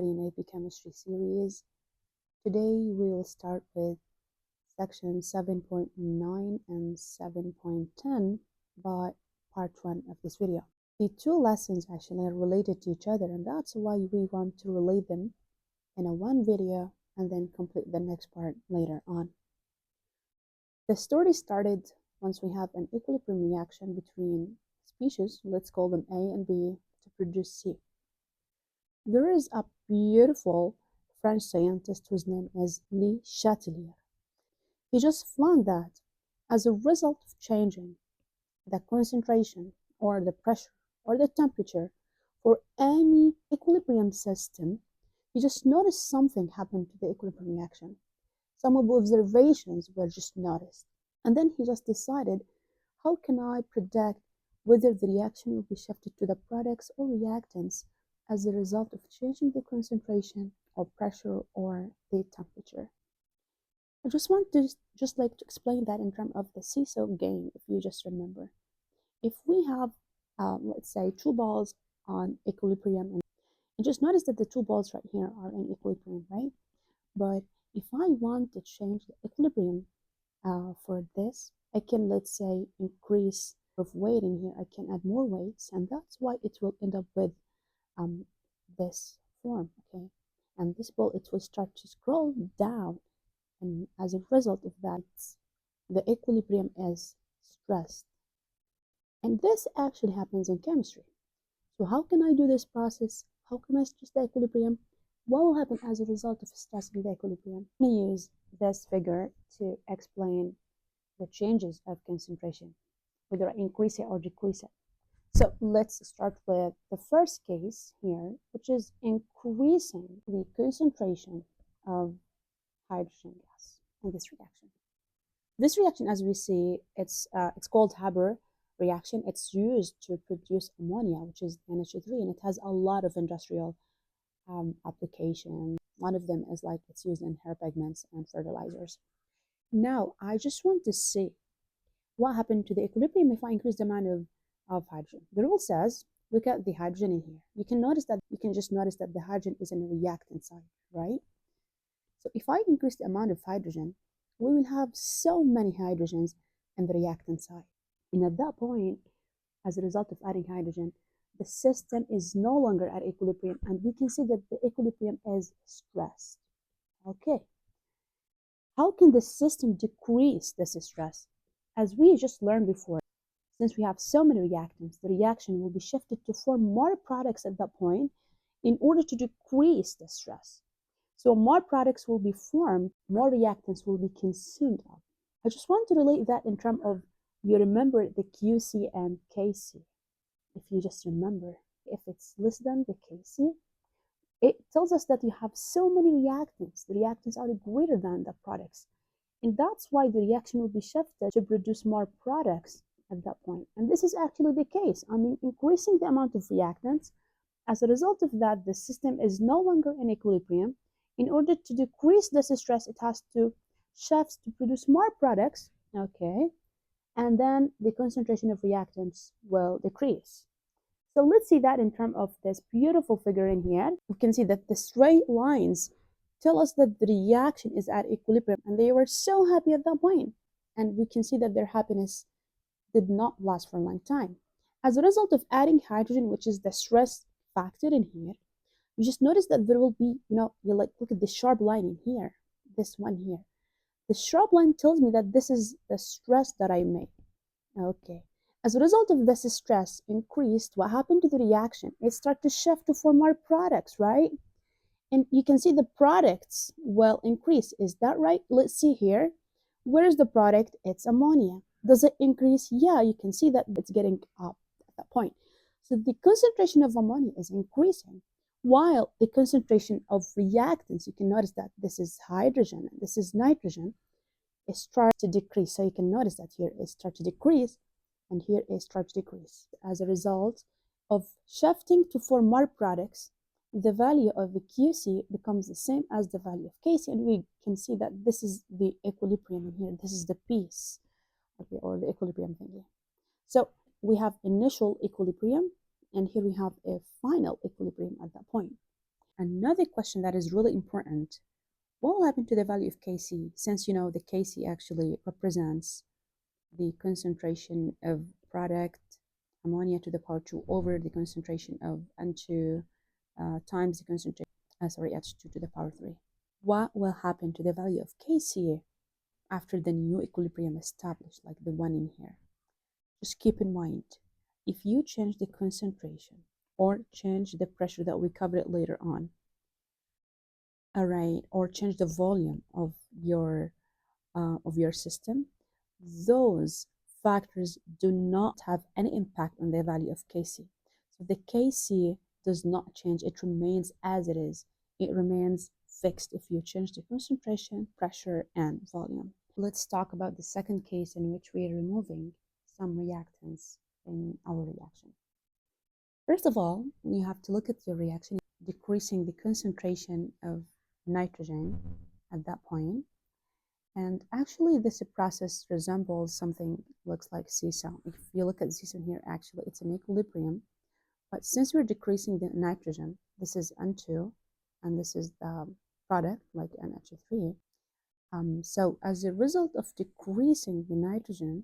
in AP Chemistry series. Today we will start with section 7.9 and 7.10 by part 1 of this video. The two lessons actually are related to each other, and that's why we want to relate them in a one video and then complete the next part later on. The story started once we have an equilibrium reaction between species, let's call them A and B, to produce C. There is a beautiful French scientist whose name is Châtelier. He just found that as a result of changing the concentration or the pressure or the temperature for any equilibrium system, he just noticed something happened to the equilibrium reaction. Some of the observations were just noticed. And then he just decided, how can I predict whether the reaction will be shifted to the products or reactants as a result of changing the concentration or pressure or the temperature? I just want to like to explain that in terms of the seesaw game, if you just remember. If we have, let's say, two balls on equilibrium, and just notice that the two balls right here are in equilibrium, right? But if I want to change the equilibrium for this, I can, let's say, increase of weight in here. I can add more weights, and that's why it will end up with this form, okay? And this ball, it will start to scroll down, and as a result of that, the equilibrium is stressed. And this actually happens in chemistry. So how can I do this process? How can I stress the equilibrium? What will happen as a result of stressing the equilibrium? I'm going to use this figure to explain the changes of concentration, whether I increase it or decrease it. So let's start with the first case here, which is increasing the concentration of hydrogen gas in this reaction. This reaction, as we see, it's called Haber reaction. It's used to produce ammonia, which is NH3, and it has a lot of industrial applications. One of them is like it's used in hair pigments and fertilizers. Now, I just want to see what happened to the equilibrium if I increase the amount of hydrogen. The rule says, look at the hydrogen in here. You can just notice that the hydrogen is in the reactant side, right? So if I increase the amount of hydrogen, we will have so many hydrogens in the reactant side. And at that point, as a result of adding hydrogen, the system is no longer at equilibrium, and we can see that the equilibrium is stressed. Okay. How can the system decrease this stress? As we just learned before, since we have so many reactants, the reaction will be shifted to form more products at that point in order to decrease the stress. So more products will be formed, more reactants will be consumed of. I just want to relate that in terms of, you remember the QC and KC. If you just remember, if it's less than the KC, it tells us that you have so many reactants. The reactants are greater than the products. And that's why the reaction will be shifted to produce more products at that point. And this is actually the case. I mean, increasing the amount of reactants, as a result of that, the system is no longer in equilibrium. In order to decrease this stress, it has to shift to produce more products, okay? And then the concentration of reactants will decrease. So let's see that in terms of this beautiful figure in here. You can see that the straight lines tell us that the reaction is at equilibrium, and they were so happy at that point. And we can see that their happiness did not last for a long time. As a result of adding hydrogen, which is the stress factor in here, you just notice that there will be, you like, look at the sharp line in here, this one here. The sharp line tells me that this is the stress that I made. Okay. As a result of this stress increased, what happened to the reaction? It started to shift to form more products, right? And you can see the products will increase. Is that right? Let's see here. Where is the product? It's ammonia. Does it increase? Yeah, you can see that it's getting up at that point. So the concentration of ammonia is increasing, while the concentration of reactants, you can notice that this is hydrogen and this is nitrogen, it starts to decrease. So you can notice that here it starts to decrease, and here it starts to decrease. As a result of shifting to form more products, the value of the QC becomes the same as the value of KC, and we can see that this is the equilibrium in here. This is the piece, okay, or the equilibrium thingy. So we have initial equilibrium, and here we have a final equilibrium at that point. Another question that is really important: what will happen to the value of Kc, since you know the Kc actually represents the concentration of product ammonia to the power 2 over the concentration of N2 times the concentration, H2 to the power 3. What will happen to the value of Kc after the new equilibrium established, like the one in here? Just keep in mind, if you change the concentration or change the pressure that we cover it later on, all right, or change the volume of your system, those factors do not have any impact on the value of Kc. So the Kc does not change, it remains as it is. It remains fixed if you change the concentration, pressure, and volume. Let's talk about the second case in which we are removing some reactants in our reaction. First of all, you have to look at your reaction, decreasing the concentration of nitrogen at that point. And actually, this process resembles something looks like seesaw. If you look at seesaw here, actually, it's an equilibrium. But since we're decreasing the nitrogen, this is N2, and this is the product, like NH3. So as a result of decreasing the nitrogen,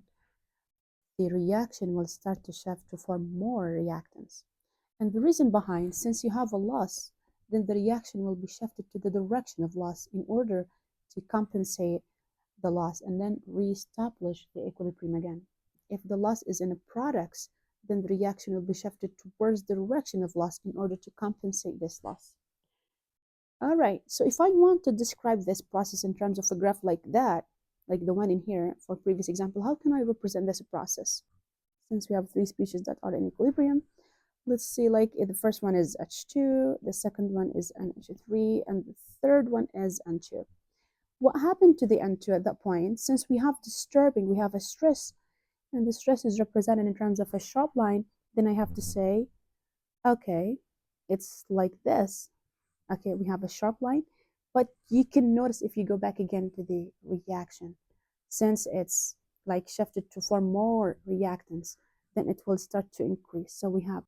the reaction will start to shift to form more reactants. And the reason behind, since you have a loss, then the reaction will be shifted to the direction of loss in order to compensate the loss and then reestablish the equilibrium again. If the loss is in the products, then the reaction will be shifted towards the direction of loss in order to compensate this loss. All right, so if I want to describe this process in terms of a graph like that, like the one in here for previous example, how can I represent this process? Since we have three species that are in equilibrium, let's see, like the first one is H2, the second one is NH3, and the third one is N2. What happened to the N2 at that point? Since we have disturbing, we have a stress, and the stress is represented in terms of a sharp line, then I have to say, okay, it's like this. Okay, we have a sharp line, but you can notice if you go back again to the reaction, since it's like shifted to form more reactants, then it will start to increase. So we have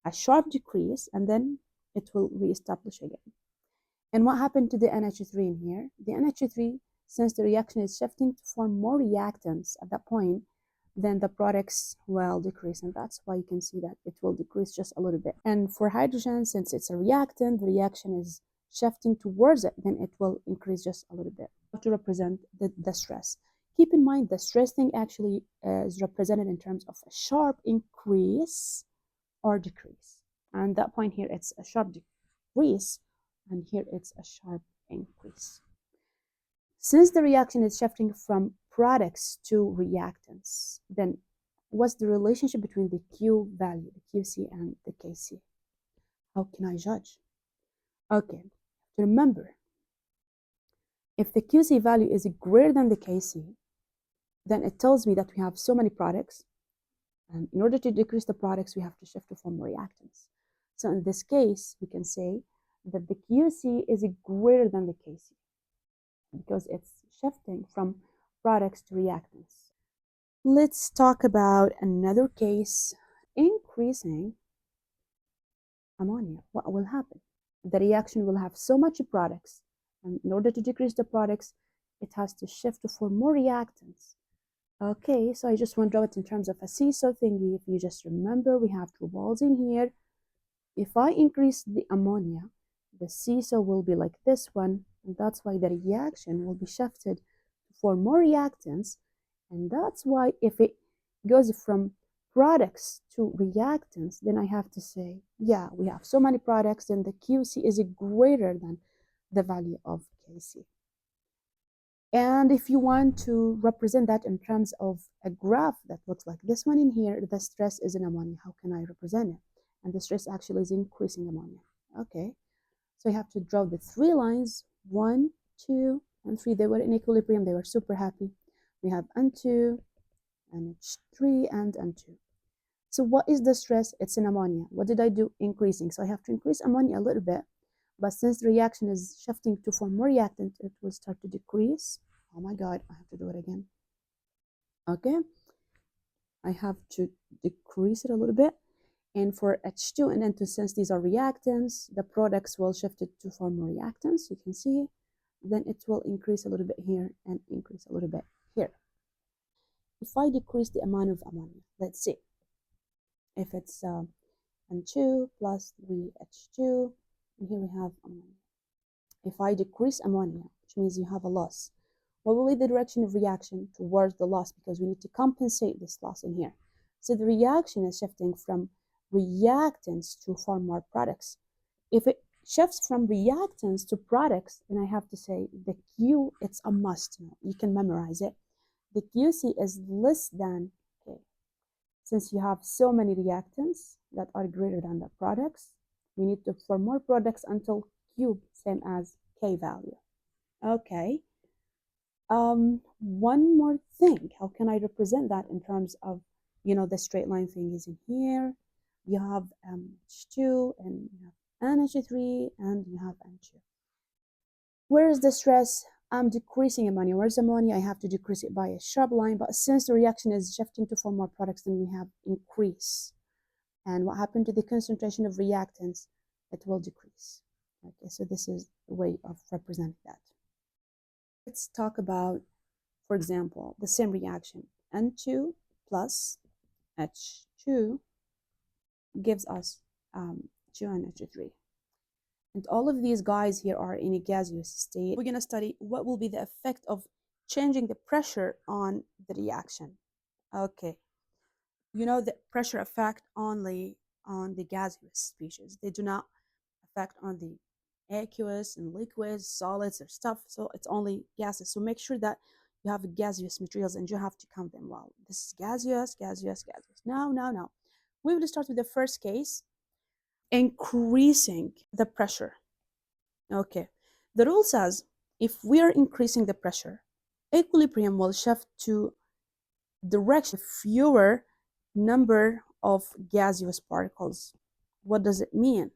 a sharp decrease, and then it will reestablish again. And what happened to the NH3 in here? The NH3, since the reaction is shifting to form more reactants at that point, then the products will decrease, and that's why you can see that it will decrease just a little bit. And for hydrogen, since it's a reactant, the reaction is shifting towards it, then it will increase just a little bit. To represent the stress, keep in mind the stress thing actually is represented in terms of a sharp increase or decrease. And that point here, it's a sharp decrease, and here it's a sharp increase. Since the reaction is shifting from products to reactants, then what's the relationship between the Q value, the QC, and the KC? How can I judge? Okay, remember, if the QC value is greater than the KC, then it tells me that we have so many products, and in order to decrease the products, we have to shift to form reactants. So in this case, we can say that the QC is greater than the KC because it's shifting from products to reactants. Let's talk about another case, increasing ammonia. What will happen? The reaction will have so much products, and in order to decrease the products, it has to shift to form more reactants. Okay, so I just want to draw it in terms of a seesaw thingy. If you just remember, we have two balls in here. If I increase the ammonia, the seesaw will be like this one, and that's why the reaction will be shifted to form more reactants. And that's why if it goes from products to reactants, then I have to say, yeah, we have so many products, and the QC is greater than the value of KC. And if you want to represent that in terms of a graph that looks like this one in here, the stress is in ammonia. How can I represent it? And the stress actually is increasing ammonia. Okay, so you have to draw the three lines, 1, 2, and 3. They were in equilibrium. They were super happy. We have N2, NH3, and N2. So what is the stress? It's in ammonia. What did I do? Increasing. So I have to increase ammonia a little bit. But since the reaction is shifting to form more reactant, it will start to decrease. Oh my God, I have to do it again. Okay, I have to decrease it a little bit. And for H2 and N2, since these are reactants, the products will shift it to form reactants. You can see, then it will increase a little bit here and increase a little bit here. If I decrease the amount of ammonia, let's see, if it's N2 plus 3H2, and here we have ammonia. If I decrease ammonia, which means you have a loss, what will be the direction of reaction towards the loss? Because we need to compensate this loss in here. So the reaction is shifting from reactants to form more products. If it shifts from reactants to products, then I have to say the Q, it's a must. You can memorize it. The QC is less than K. Since you have so many reactants that are greater than the products, we need to form more products until Q same as K value. Okay. One more thing, how can I represent that in terms of, the straight line thing is in here. You have H2 and you have NH3 and you have N2. Where is the stress? I'm decreasing ammonia. Where's ammonia? I have to decrease it by a sharp line, but since the reaction is shifting to form more products, then we have increase. And what happened to the concentration of reactants? It will decrease. Okay, so this is a way of representing that. Let's talk about, for example, the same reaction. N2 plus H2 gives us 2NH3. And all of these guys here are in a gaseous state. We're going to study what will be the effect of changing the pressure on the reaction. Okay. The pressure effect only on the gaseous species. They do not affect on the aqueous and liquids, solids, or stuff. So it's only gases. So make sure that you have gaseous materials and you have to count them well. This is gaseous, gaseous, gaseous. Now. We will start with the first case, increasing the pressure. Okay. The rule says if we are increasing the pressure, equilibrium will shift to direction with fewer number of gaseous particles. What does it mean?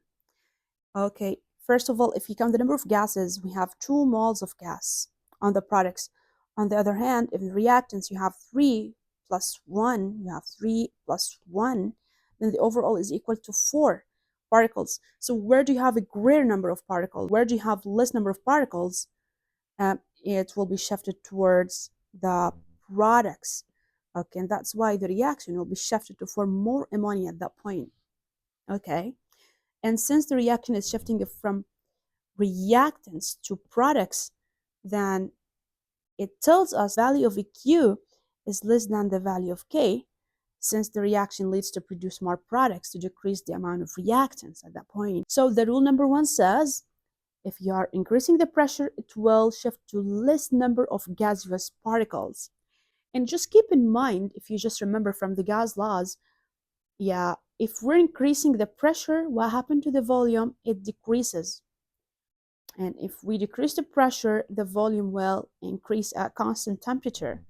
Okay, first of all, if you count the number of gases, we have 2 moles of gas on the products. On the other hand, if the reactants you have 3 plus 1, you have 3 plus 1, then the overall is equal to 4 particles. So where do you have a greater number of particles? Where do you have less number of particles? It will be shifted towards the products. Okay, and that's why the reaction will be shifted to form more ammonia at that point. Okay, and since the reaction is shifting from reactants to products, then it tells us the value of Q is less than the value of K, since the reaction leads to produce more products to decrease the amount of reactants at that point. So the rule number 1 says, if you are increasing the pressure, it will shift to less number of gaseous particles. And just keep in mind, if you just remember from the gas laws, if we're increasing the pressure, what happened to the volume? It decreases. And if we decrease the pressure, the volume will increase at constant temperature.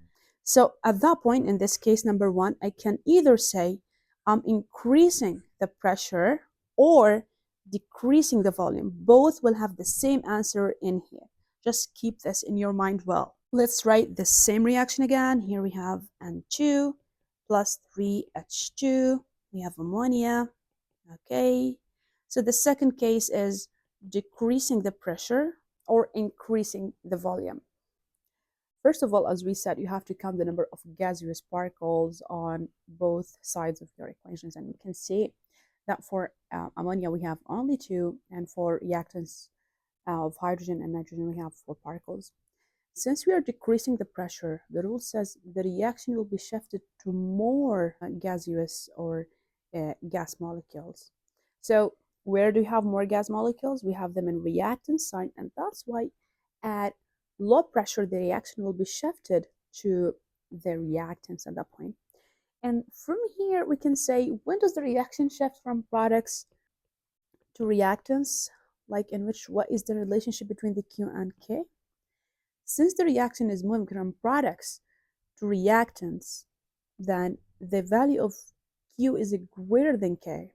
So at that point, in this case, number 1, I can either say I'm increasing the pressure or decreasing the volume. Both will have the same answer in here. Just keep this in your mind well. Let's write the same reaction again. Here we have N2 plus 3H2. We have ammonia. Okay. So the second case is decreasing the pressure or increasing the volume. First of all, as we said, you have to count the number of gaseous particles on both sides of your equations. And you can see that for ammonia, we have only 2. And for reactants of hydrogen and nitrogen, we have 4 particles. Since we are decreasing the pressure, the rule says the reaction will be shifted to more gaseous or gas molecules. So where do you have more gas molecules? We have them in reactant side, and that's why at low pressure, the reaction will be shifted to the reactants at that point. And from here, we can say, when does the reaction shift from products to reactants? Like what is the relationship between the Q and K? Since the reaction is moving from products to reactants, then the value of Q is greater than K.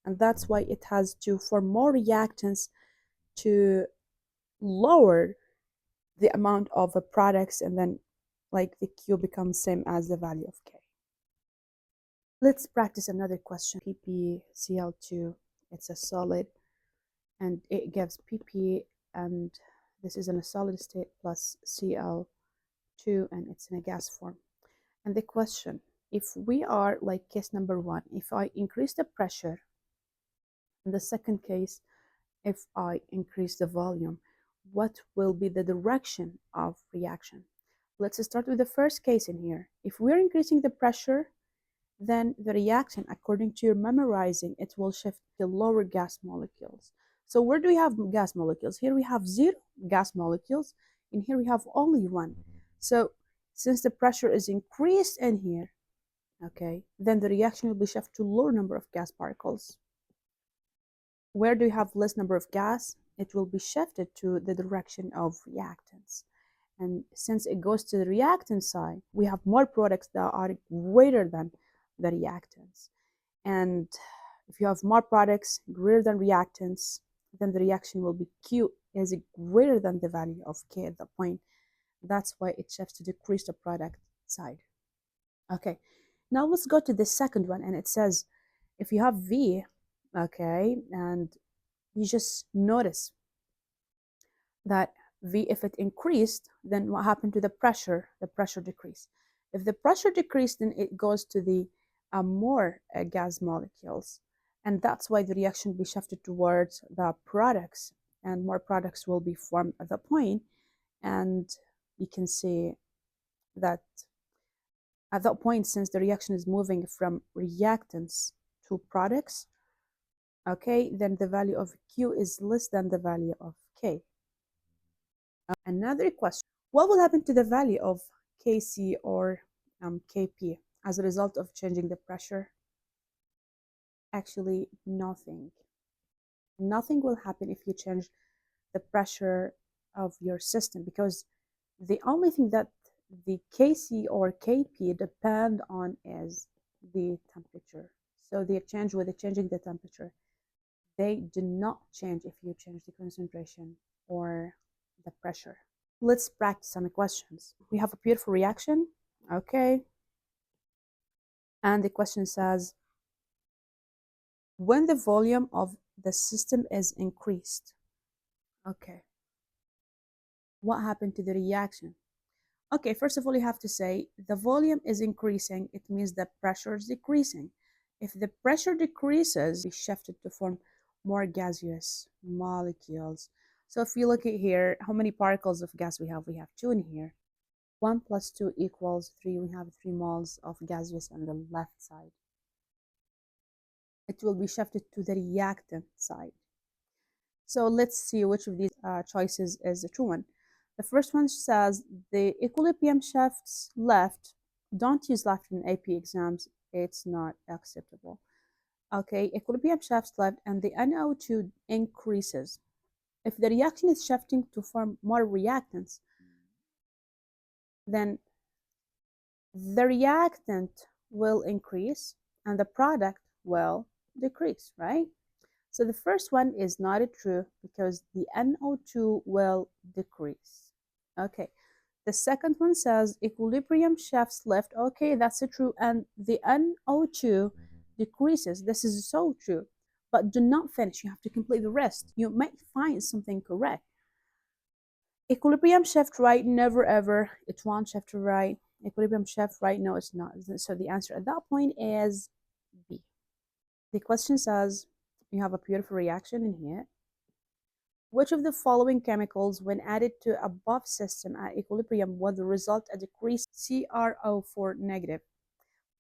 And that's why it has to form more reactants to lower the amount of products, and then like the Q becomes same as the value of K. Let's practice another question. PPCl2, it's a solid and it gives PP, and this is in a solid state, plus Cl2 and it's in a gas form. And the question, if we are like case number one, if I increase the pressure, in the second case, if I increase the volume, what will be the direction of reaction? Let's start with the first case in here. If we're increasing the pressure, then the reaction, according to your memorizing, it will shift to lower gas molecules. So where do we have gas molecules? Here we have 0 gas molecules, and here we have only 1. So since the pressure is increased in here, okay, then the reaction will be shifted to lower number of gas particles. Where do you have less number of gas? It will be shifted to the direction of reactants. And since it goes to the reactant side, we have more products that are greater than the reactants. And if you have more products greater than reactants, then the reaction will be Q is greater than the value of K at that point. That's why it shifts to decrease the product side. Okay, now let's go to the second one, and it says if you have V, okay, and you just notice that V, if it increased, then what happened to the pressure? The pressure decreased. If the pressure decreased, then it goes to the more gas molecules. And that's why the reaction will be shifted towards the products, and more products will be formed at that point. And you can see that at that point, since the reaction is moving from reactants to products, okay, then the value of Q is less than the value of K. Another question, what will happen to the value of Kc or Kp as a result of changing the pressure? Actually, nothing. Nothing will happen if you change the pressure of your system, because the only thing that the Kc or Kp depend on is the temperature. So they change with the changing the temperature. They do not change if you change the concentration or the pressure. Let's practice some questions. We have a beautiful reaction, okay? And the question says, when the volume of the system is increased, okay, what happened to the reaction? Okay, first of all, you have to say the volume is increasing. It means the pressure is decreasing. If the pressure decreases, we shift it to form more gaseous molecules. So if you look at here, how many particles of gas we have? We have 2 in here. 1 plus 2 equals 3. We have 3 moles of gaseous on the left side. It will be shifted to the reactant side. So let's see which of these choices is the true one. The first one says the equilibrium shifts left. Don't use left in AP exams. It's not acceptable. Okay, equilibrium shifts left and the NO2 increases. If the reaction is shifting to form more reactants, then the reactant will increase and the product will decrease, right? So the first one is not true because the NO2 will decrease. Okay, the second one says equilibrium shifts left. Okay, that's true, and the NO2 decreases. This is so true, but do not finish. You have to complete the rest. You might find something correct. Equilibrium shift right, never ever. It won't shift right. Equilibrium shift right, no, it's not. So the answer at that point is B. The question says, you have a beautiful reaction in here. Which of the following chemicals, when added to above system at equilibrium, would result a decreased CrO4 negative?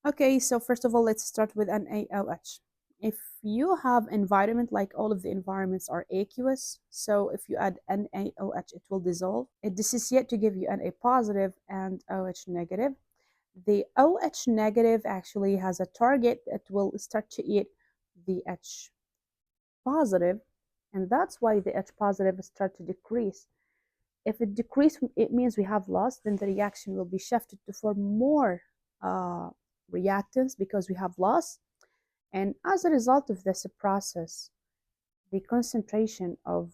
Okay, so first of all, let's start with NaOH. If you have environment, like all of the environments are aqueous, so if you add NaOH, it will dissolve. It dissociates to give you Na positive and OH negative. The OH negative actually has a target that will start to eat the H positive, and that's why the H positive start to decrease. If it decreases, it means we have lost, then the reaction will be shifted to form more reactants because we have lost. And as a result of this process, the concentration of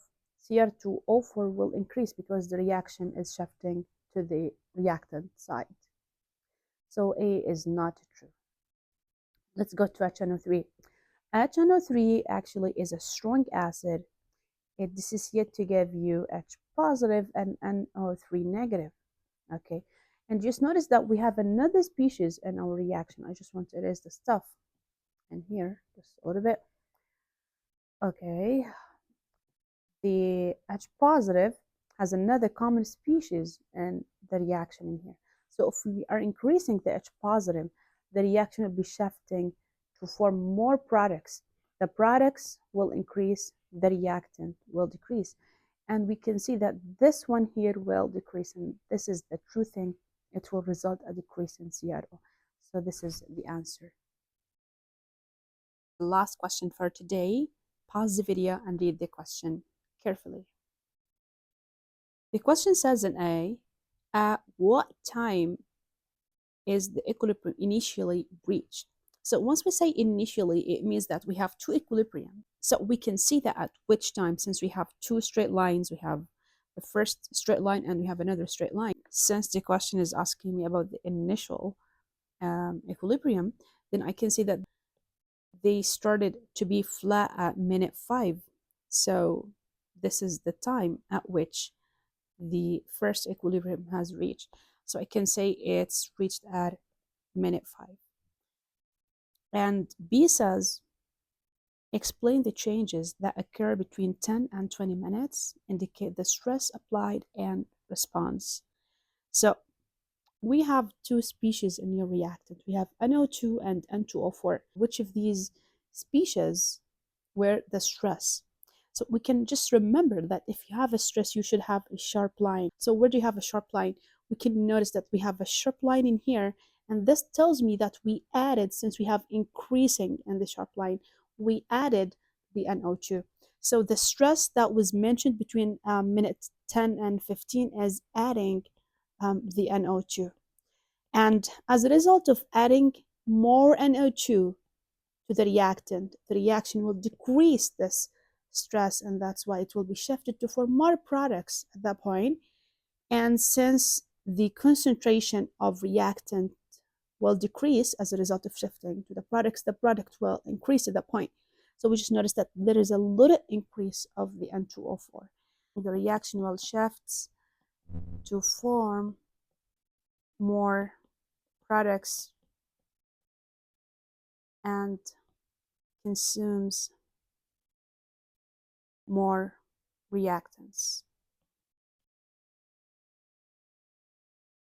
Cr2O4 will increase because the reaction is shifting to the reactant side. So A is not true. Let's go to HNO3. HNO3 actually is a strong acid. It dissociates to give you H positive and NO3 negative. Okay, and just notice that we have another species in our reaction. I just want to erase the stuff in here just a little bit. Okay, the H positive has another common species in the reaction in here. So if we are increasing the H positive, the reaction will be shifting to form more products. The products will increase, the reactant will decrease. And we can see that this one here will decrease, and this is the true thing. It will result a decrease in CRO. So this is the answer. The last question for today. Pause the video and read the question carefully. The question says in A, at what time is the equilibrium initially reached? So once we say initially, it means that we have two equilibrium. So we can see that at which time, since we have two straight lines, we have the first straight line and we have another straight line. Since the question is asking me about the initial equilibrium, then I can see that they started to be flat at minute 5. So this is the time at which the first equilibrium has reached. So I can say it's reached at minute 5. And B says, explain the changes that occur between 10 and 20 minutes, indicate the stress applied and response. So we have two species in your reactant. We have NO2 and N2O4. Which of these species were the stress? So we can just remember that if you have a stress, you should have a sharp line. So where do you have a sharp line? We can notice that we have a sharp line in here, and this tells me that we added, since we have increasing in the sharp line, we added the NO2. So the stress that was mentioned between minute 10 and 15 is adding the NO2. And as a result of adding more NO2 to the reactant, the reaction will decrease this stress, and that's why it will be shifted to form more products at that point. And since the concentration of reactant will decrease as a result of shifting to the products, the product will increase at that point. So we just notice that there is a little increase of the N2O4. The reaction will shift to form more products and consumes more reactants.